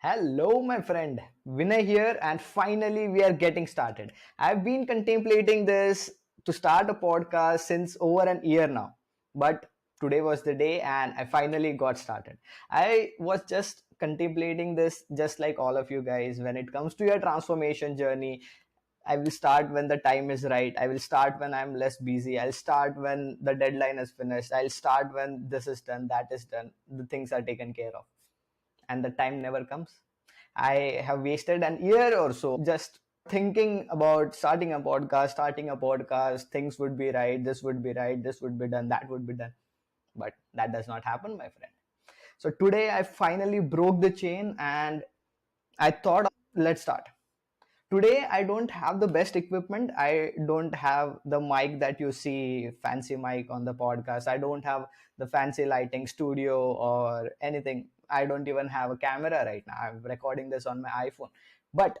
Hello, my friend. Vinay here, and finally we are getting started. I've been contemplating this to start a podcast since over an year now, but today was the day, and I finally got started. I was just contemplating this, just like all of you guys. When it comes to your transformation journey, I will start when the time is right. I will start when I'm less busy. I'll start when the deadline is finished. I'll start when this is done, that is done, the things are taken care of, and the time never comes. I have wasted an year or so just thinking about starting a podcast, things would be right, this would be right, this would be done, that would be done. But that does not happen, my friend. So today I finally broke the chain and I thought, let's start. Today I don't have the best equipment. I don't have the mic that you see, fancy mic on the podcast. I don't have the fancy lighting studio or anything. I don't even have a camera right now. I'm recording this on my iPhone. But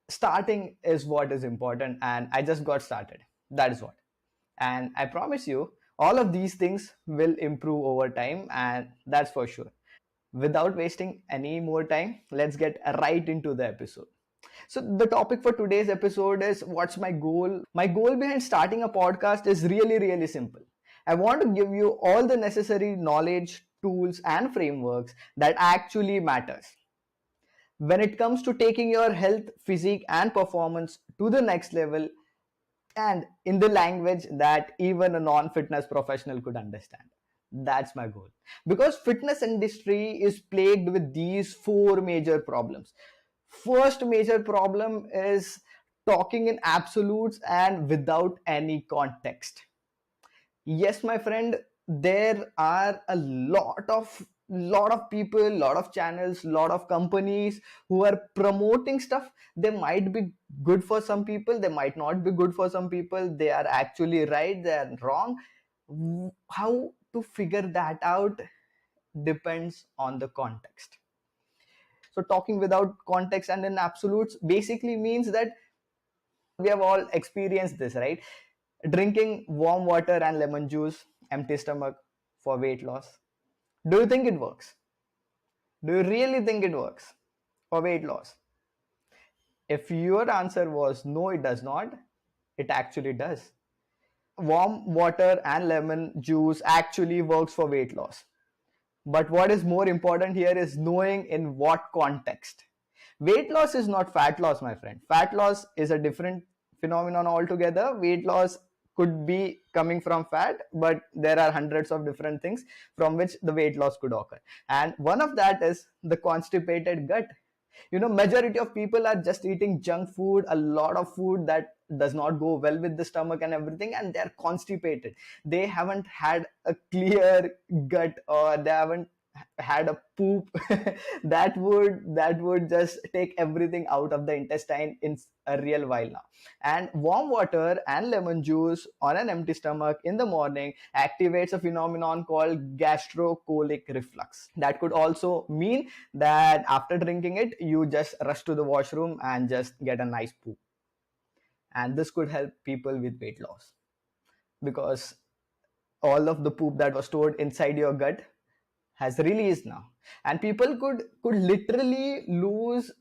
starting is what is important, and I just got started. That is what. And I promise you, all of these things will improve over time, and that's for sure. Without wasting any more time, let's get right into the episode. So, the topic for today's episode is what's my goal? My goal behind starting a podcast is really, really simple. I want to give you all the necessary knowledge, tools, and frameworks that actually matters when it comes to taking your health, physique, and performance to the next level, and in the language that even a non-fitness professional could understand. That's my goal, because fitness industry is plagued with these four major problems. First major problem is talking in absolutes and without any context. Yes, my friend, there are a lot of people, lot of channels, lot of companies who are promoting stuff. They might be good for some people, they might not be good for some people. They are actually right, they are wrong. How to figure that out depends on the context. So talking without context and in absolutes basically means that we have all experienced this, right? Drinking warm water and lemon juice, empty stomach, for weight loss. Do you think it works? Do you really think it works for weight loss? If your answer was no, it does not, it actually does. Warm water and lemon juice actually works for weight loss. But what is more important here is knowing in what context. Weight loss is not fat loss, my friend. Fat loss is a different phenomenon altogether. Weight loss could be coming from fat, but there are hundreds of different things from which the weight loss could occur. And one of that is the constipated gut. Majority of people are just eating junk food, a lot of food that does not go well with the stomach and everything, and they're constipated. They haven't had a clear gut, or they haven't had a poop that would just take everything out of the intestine in a real while now. And warm water and lemon juice on an empty stomach in the morning activates a phenomenon called gastrocolic reflux. That could also mean that after drinking it, you just rush to the washroom and just get a nice poop. And this could help people with weight loss, because all of the poop that was stored inside your gut has released now, and people could literally lose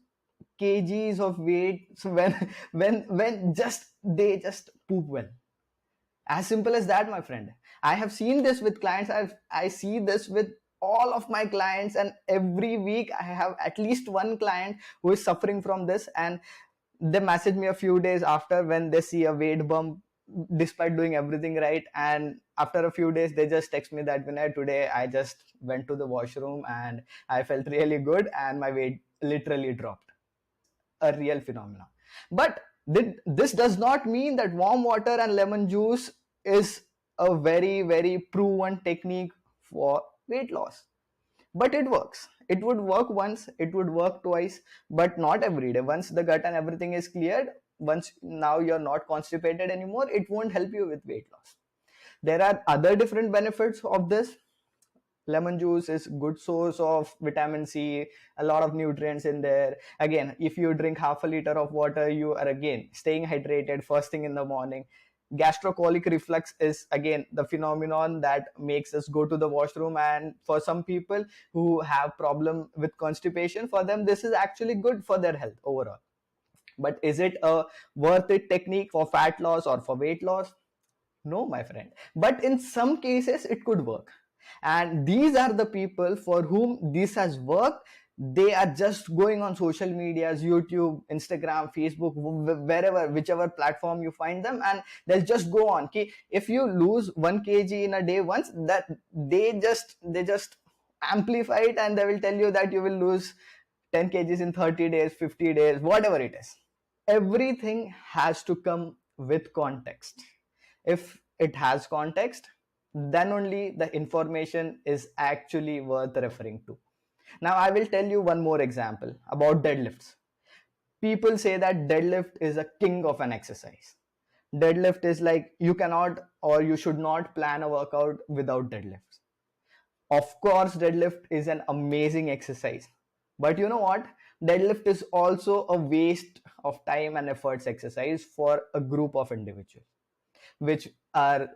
kgs of weight when when just they just poop well. As simple as that, my friend. I have seen this with clients. I see this with all of my clients, and every week I have at least one client who is suffering from this, and they message me a few days after when they see a weight bump despite doing everything right. And after a few days they just text me that, Vinay, today I just went to the washroom and I felt really good and my weight literally dropped. A real phenomenon. But this does not mean that warm water and lemon juice is a very, very proven technique for weight loss. But it works. It would work once, it would work twice, but not every day. Once the gut and everything is cleared, once now you're not constipated anymore, it won't help you with weight loss. There are other different benefits of this. Lemon juice is good source of vitamin C, a lot of nutrients in there. Again, if you drink half a liter of water, you are again staying hydrated first thing in the morning. Gastrocolic reflux is again the phenomenon that makes us go to the washroom, and for some people who have problem with constipation, for them this is actually good for their health overall. But is it a worth it technique for fat loss or for weight loss? No, my friend. But in some cases, it could work. And these are the people for whom this has worked. They are just going on social medias, YouTube, Instagram, Facebook, wherever, whichever platform you find them, and they'll just go on. If you lose 1 kg in a day once, that they just amplify it, and they will tell you that you will lose 10 kgs in 30 days, 50 days, whatever it is. Everything has to come with context. If it has context, then only the information is actually worth referring to. Now I will tell you one more example about deadlifts. People say that deadlift is a king of an exercise. Deadlift is like, you cannot or you should not plan a workout without deadlifts. Of course, deadlift is an amazing exercise. But you know what? Deadlift is also a waste of time and efforts exercise for a group of individuals, which are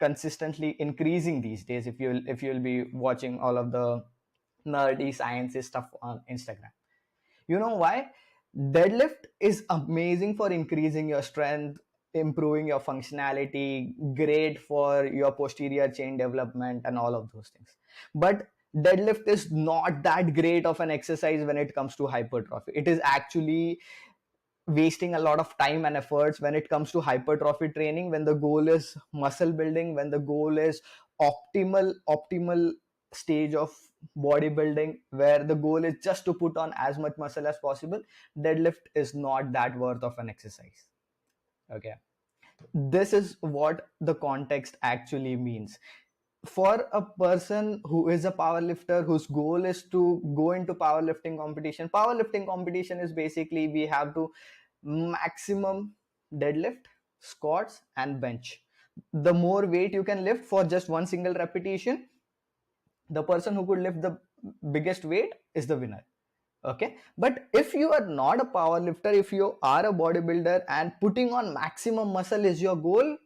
consistently increasing these days. If you'll be watching all of the nerdy science stuff on Instagram, you know why? Deadlift is amazing for increasing your strength, improving your functionality, great for your posterior chain development, and all of those things. But deadlift is not that great of an exercise when it comes to hypertrophy. It is actually wasting a lot of time and efforts when it comes to hypertrophy training, when the goal is muscle building, when the goal is optimal stage of bodybuilding, where the goal is just to put on as much muscle as possible. Deadlift is not that worth of an exercise. Okay, this is what the context actually means. For a person who is a powerlifter whose goal is to go into powerlifting competition is basically, we have to maximum deadlift, squats, and bench. The more weight you can lift for just one single repetition, the person who could lift the biggest weight is the winner. Okay, but if you are not a power lifter, if you are a bodybuilder and putting on maximum muscle is your goal,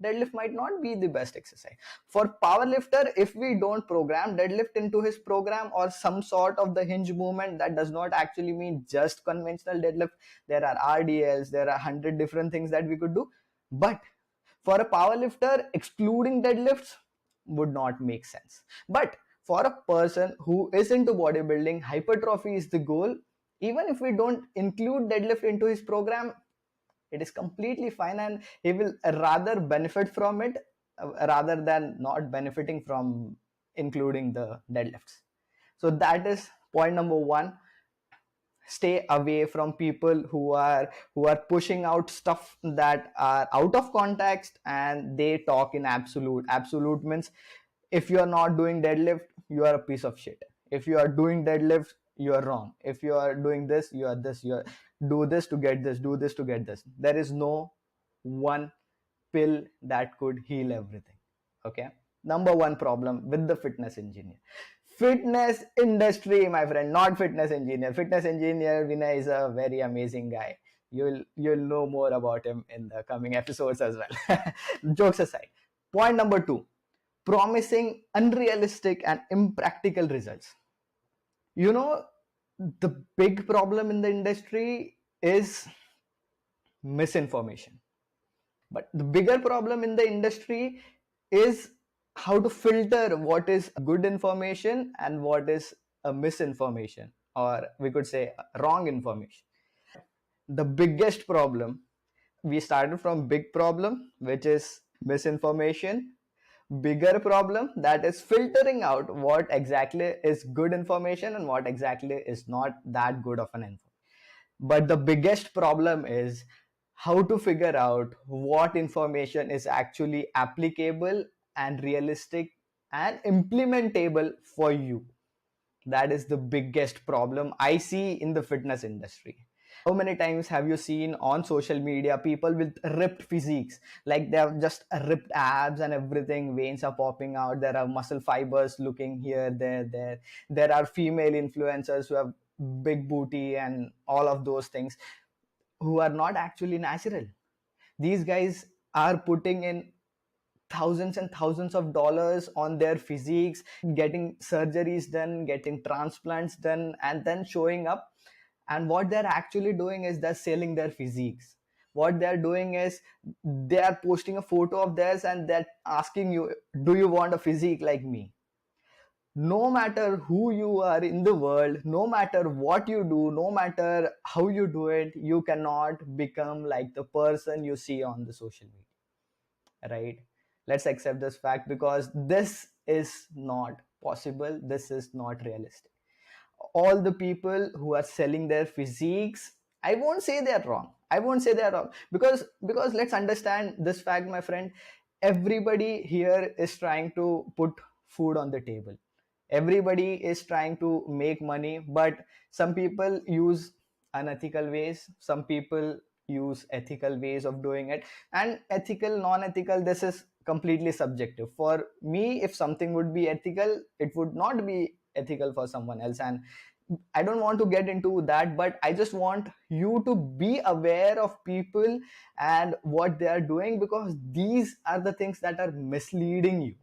deadlift might not be the best exercise. For power lifter, if we don't program deadlift into his program or some sort of the hinge movement, that does not actually mean just conventional deadlift. There are RDLs, there are 100 different things that we could do. But for a power lifter, excluding deadlifts would not make sense. But for a person who is into bodybuilding, hypertrophy is the goal. Even if we don't include deadlift into his program, it is completely fine, and he will rather benefit from it rather than not benefiting from including the deadlifts. So that is point number one. Stay away from people who are pushing out stuff that are out of context, and they talk in absolute means, if you are not doing deadlift, you are a piece of shit. If you are doing deadlift, you are wrong. If you are doing this, you are this. You are, do this to get this, do this to get this. There is no one pill that could heal everything. Okay, number one problem with the fitness engineer, fitness industry, my friend, not fitness engineer. Fitness engineer Vinay is a very amazing guy. You'll know more about him in the coming episodes as well. Jokes aside, point number two, promising unrealistic and impractical results. You know, the big problem in the industry is misinformation. But the bigger problem in the industry is how to filter what is good information and what is a misinformation, or we could say wrong information. The biggest problem, we started from big problem, which is misinformation, bigger problem, that is filtering out what exactly is good information and what exactly is not that good of an information. But the biggest problem is how to figure out what information is actually applicable and realistic and implementable for you. That is the biggest problem I see in the fitness industry. How many times have you seen on social media people with ripped physiques? Like they have just ripped abs and everything, veins are popping out, there are muscle fibers looking here, there. There are female influencers who have big booty and all of those things, who are not actually natural. These guys are putting in thousands and thousands of dollars on their physiques, getting surgeries done, getting transplants done, and then showing up. And what they're actually doing is they're selling their physiques. What they're doing is they are posting a photo of theirs and they're asking you, do you want a physique like me? No matter who you are in the world, no matter what you do, no matter how you do it, you cannot become like the person you see on the social media, right? Let's accept this fact, because this is not possible, this is not realistic. All the people who are selling their physiques, I won't say they're wrong, I won't say they're wrong, because let's understand this fact, my friend. Everybody here is trying to put food on the table, everybody is trying to make money, but some people use unethical ways, some people use ethical ways of doing it. And ethical, non-ethical, this is completely subjective. For me, if something would be ethical, it would not be ethical for someone else. And I don't want to get into that, but I just want you to be aware of people and what they are doing, because these are the things that are misleading you.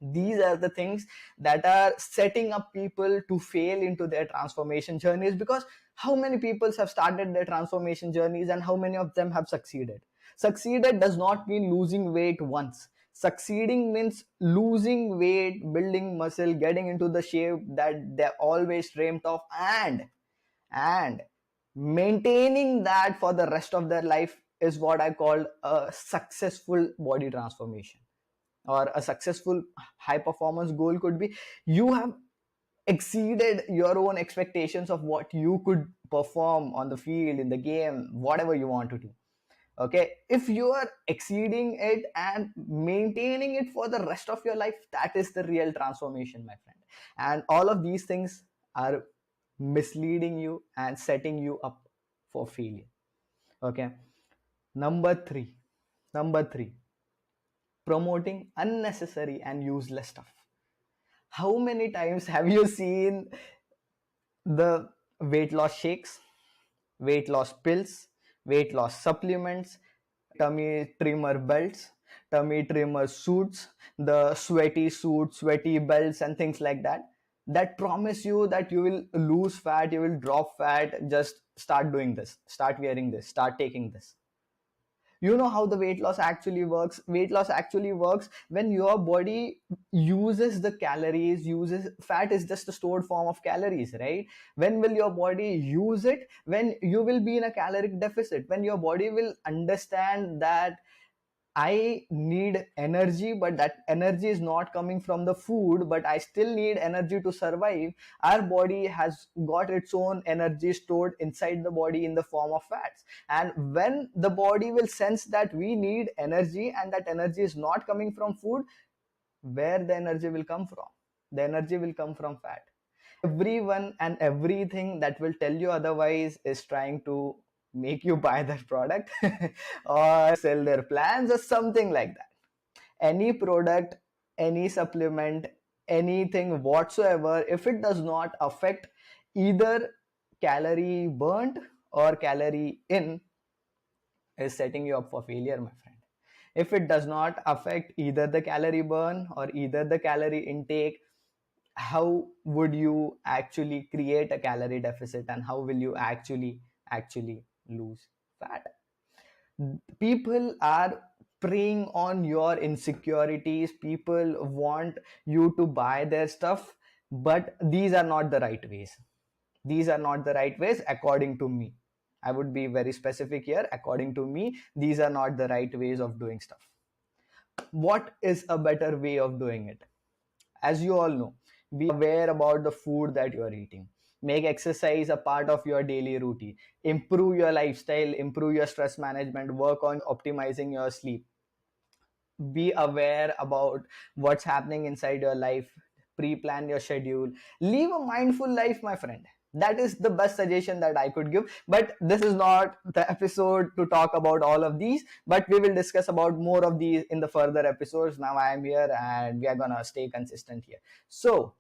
These are the things that are setting up people to fail into their transformation journeys. Because how many people have started their transformation journeys and how many of them have succeeded? Succeeded does not mean losing weight once. Succeeding means losing weight, building muscle, getting into the shape that they always dreamt of, and maintaining that for the rest of their life is what I call a successful body transformation. Or a successful high performance goal could be, you have exceeded your own expectations of what you could perform on the field, in the game, whatever you want to do. Okay, if you are exceeding it and maintaining it for the rest of your life, that is the real transformation, my friend. And all of these things are misleading you and setting you up for failure. Okay, number 3, number 3, promoting unnecessary and useless stuff. How many times have you seen the weight loss shakes, weight loss pills, weight loss supplements, tummy trimmer belts, tummy trimmer suits, the sweaty suits, sweaty belts, and things like that promise you that you will lose fat, you will drop fat, just start doing this, start wearing this, start taking this. You know how the weight loss actually works? Weight loss actually works when your body uses the calories, uses fat is just a stored form of calories, right? When will your body use it? When you will be in a caloric deficit, when your body will understand that I need energy, but that energy is not coming from the food, but I still need energy to survive. Our body has got its own energy stored inside the body in the form of fats. And when the body will sense that we need energy and that energy is not coming from food, where the energy will come from? The energy will come from fat. Everyone and everything that will tell you otherwise is trying to make you buy their product or sell their plans or something like that. Any product, any supplement, anything whatsoever, if it does not affect either calorie burnt or calorie in, is setting you up for failure, my friend. If it does not affect either the calorie burn or either the calorie intake, how would you actually create a calorie deficit, and how will you actually lose fat? People are preying on your insecurities, people want you to buy their stuff, but these are not the right ways. These are not the right ways, according to me. I would be very specific here. According to me, these are not the right ways of doing stuff. What is a better way of doing it? As you all know, be aware about the food that you are eating. Make exercise a part of your daily routine. Improve your lifestyle, improve your stress management, work on optimizing your sleep. Be aware about what's happening inside your life. Pre-plan your schedule. Live a mindful life, my friend. That is the best suggestion that I could give. But this is not the episode to talk about all of these, but we will discuss about more of these in the further episodes. Now I am here and we are gonna stay consistent here. So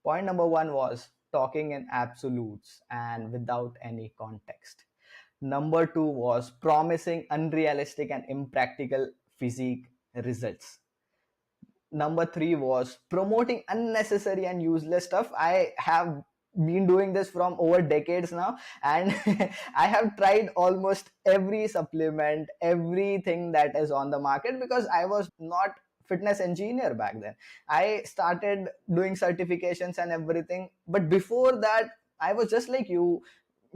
point number 1 was talking in absolutes and without any context. Number two was promising unrealistic and impractical physique results. Number three was promoting unnecessary and useless stuff. I have been doing this from over decades now, and I have tried almost every supplement, everything that is on the market, because I was not fitness engineer back then. I started doing certifications and everything, but before that I was just like you,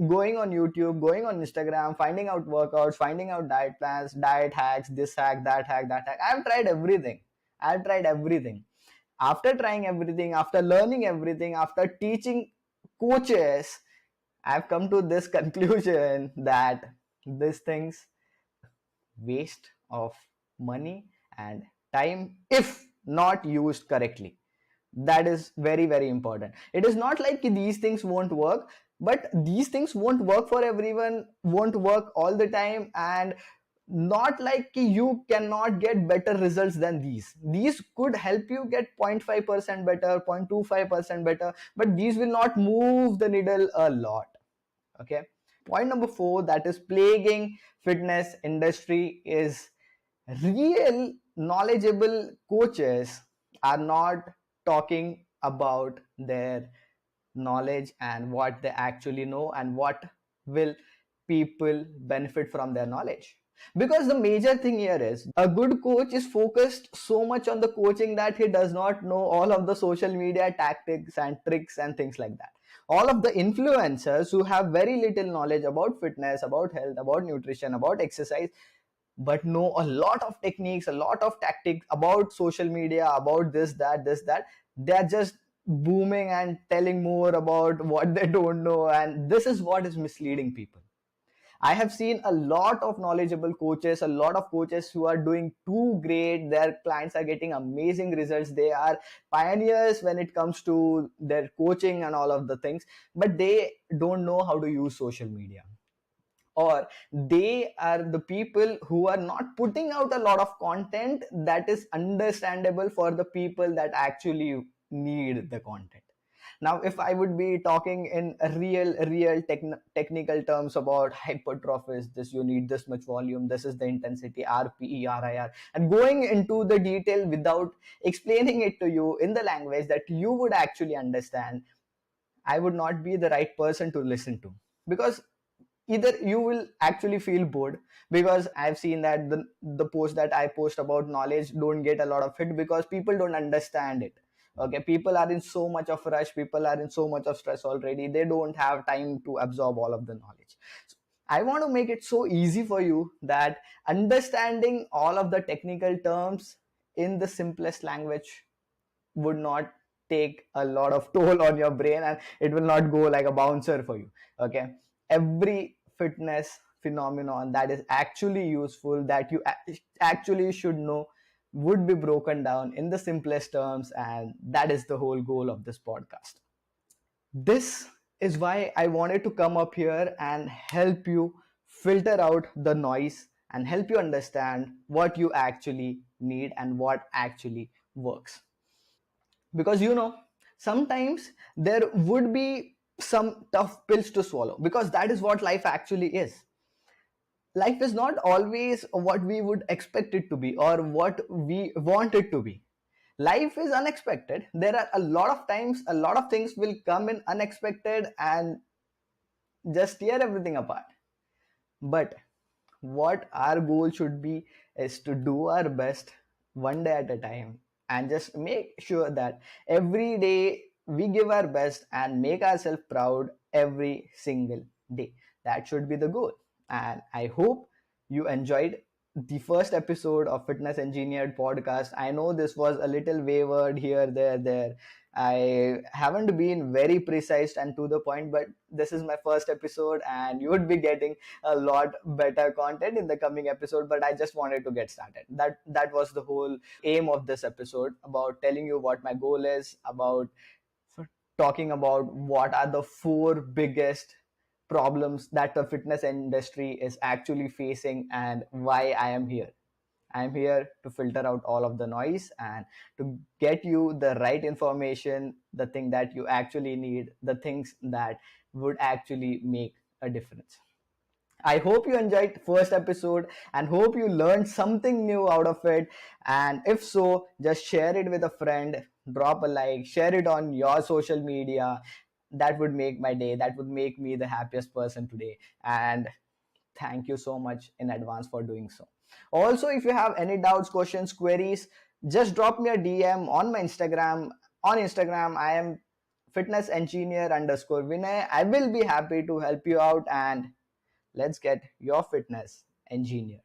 going on YouTube, going on Instagram, finding out workouts, finding out diet plans, diet hacks, this hack, that hack, that hack. I've tried everything. I've tried everything. After trying everything, after learning everything, after teaching coaches, I've come to this conclusion that these things waste of money and time if not used correctly. That is very, very important. It is not like these things won't work, but these things won't work for everyone, won't work all the time, and not like you cannot get better results than these could help you get 0.5% better, 0.25% better, but these will not move the needle a lot. Okay. Point number four that is plaguing fitness industry is real knowledgeable coaches are not talking about their knowledge and what they actually know and what will people benefit from their knowledge. Because the major thing here is a good coach is focused so much on the coaching that he does not know all of the social media tactics and tricks and things like that. All of the influencers who have very little knowledge about fitness, about health, about nutrition, about exercise, but know a lot of techniques, a lot of tactics about social media, about this that they're just booming and telling more about what they don't know, and this is what is misleading people. I have seen a lot of knowledgeable coaches, a lot of coaches who are doing too great. Their clients are getting amazing results. They are pioneers when it comes to their coaching and all of the things, but they don't know how to use social media, or they are the people who are not putting out a lot of content that is understandable for the people that actually need the content. Now if I would be talking in a technical terms about hypertrophies, this you need this much volume, this is the intensity, RPE, RIR, and going into the detail without explaining it to you in the language that you would actually understand, I would not be the right person to listen to. Because either you will actually feel bored, because I've seen that the post that I post about knowledge don't get a lot of hit because people don't understand it. Okay, people are in so much of rush, people are in so much of stress already, they don't have time to absorb all of the knowledge. So I want to make it so easy for you that understanding all of the technical terms in the simplest language would not take a lot of toll on your brain, and it will not go like a bouncer for you. Okay, every fitness phenomenon that is actually useful, that you actually should know, would be broken down in the simplest terms, and that is the whole goal of this podcast. This is why I wanted to come up here and help you filter out the noise and help you understand what you actually need and what actually works. Because sometimes there would be some tough pills to swallow, because that is what life actually is. Life is not always what we would expect it to be or what we want it to be. Life is unexpected. There are a lot of times a lot of things will come in unexpected and just tear everything apart. But what our goal should be is to do our best one day at a time, and just make sure that every day we give our best and make ourselves proud every single day. That should be the goal. And I hope you enjoyed the first episode of Fitness Engineered podcast. I know this was a little wavered here, there. I haven't been very precise and to the point, but this is my first episode, and you would be getting a lot better content in the coming episode. But I just wanted to get started. That was the whole aim of this episode, about telling you what my goal is, about talking about what are the four biggest problems that the fitness industry is actually facing and why I am here. I'm here to filter out all of the noise and to get you the right information, the thing that you actually need, the things that would actually make a difference. I hope you enjoyed first episode and hope you learned something new out of it. And if so, just share it with a friend, drop a like, share it on your social media. That would make my day. That would make me the happiest person today. And thank you so much in advance for doing so. Also, if you have any doubts, questions, queries, just drop me a DM on my Instagram. On Instagram, I am fitness engineer underscore Vinay. I will be happy to help you out, and let's get your fitness engineer.